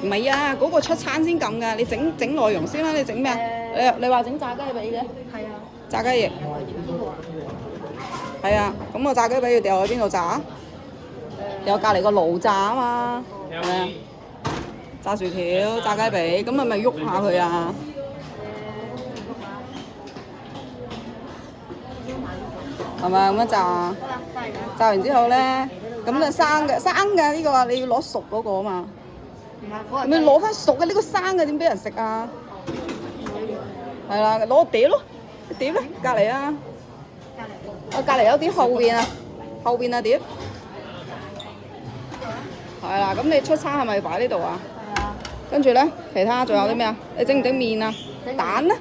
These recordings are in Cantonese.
唔係啊，嗰個出餐先撳㗎。你整內容先啦，你整咩啊？你話整炸雞髀嘅？係啊。炸雞翼。係啊，咁個炸雞髀要掉去邊度炸啊？有隔離個爐炸啊嘛，係咪啊？炸薯條、炸雞髀，咁咪喐下佢啊？係咪咁樣炸？炸完之後咧，咁就生嘅呢個你要攞熟嗰個啊嘛。你攞翻熟嘅呢個生嘅點俾人食啊？係啦，攞個碟咯，碟咧隔離啊。我隔離有啲後邊啊碟。係啦，咁你出餐係咪擺呢度啊？係啊。跟住咧，其他仲有啲咩啊？你整唔整麵啊？蛋咧？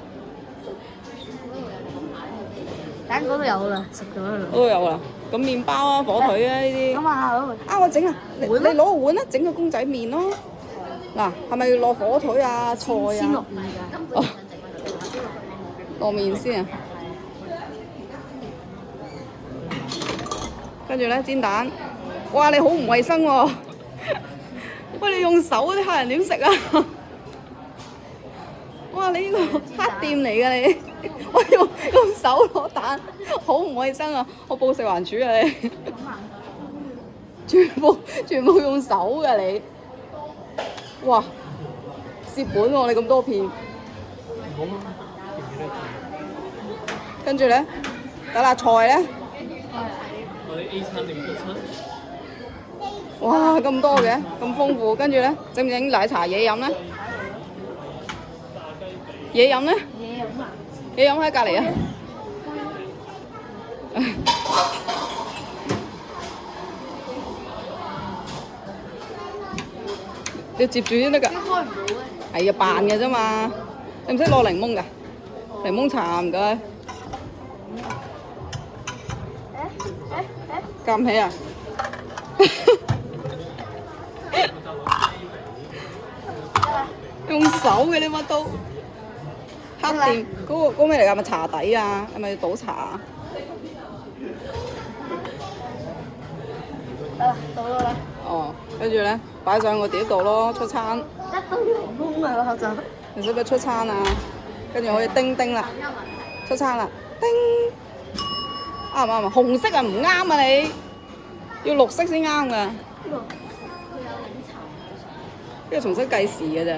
蛋嗰度有啦，食咗啦。嗰度有啦。咁麵包啊、火腿啊呢啲。咁啊，我整啊！你攞個碗啦，整個公仔麵咯。嗱，係咪要落火腿啊、菜啊？先落麵㗎。落麵先啊！跟住咧煎蛋，哇！你好唔衞生喎！喂，你用手啲客人點食啊？哇！你呢個黑店嚟㗎你，我用手攞蛋，好唔衞生啊！我報食環署啊你！全部用手㗎你，哇！蝕本喎你咁多片。跟住咧，得啦菜咧。我哋 A 餐定 B 餐？哇！咁多嘅，咁豐富。跟住咧，整唔整奶茶嘢飲咧？嘢飲咧？嘢飲喺隔離啊！要接住先得㗎。開唔到嘅。係啊，扮嘅啫嘛。你唔識攞檸檬㗎？檸檬茶唔該。夾唔起啊！用手嘅呢乜都黑店嗰個咩嚟㗎？係咪茶底啊？係咪倒茶啊？得啦，到咗啦。哦，跟住咧擺上個碟度咯，出餐。一堆檸檬啊！我就。你使唔使出餐啊？跟住可以叮叮啦，出餐啦，叮。啱唔啱啊？紅色啊唔啱啊你，要綠色先啱㗎。呢個重新計時㗎咋。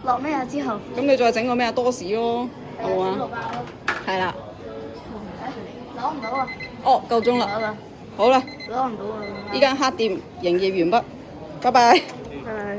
落咩啊之後？咁你再整個咩啊？多士咯，好冇啊？係啦。攞唔到啊！哦，夠鐘啦。好啦，攞唔到啊！依間黑店營業完畢，拜拜。拜拜。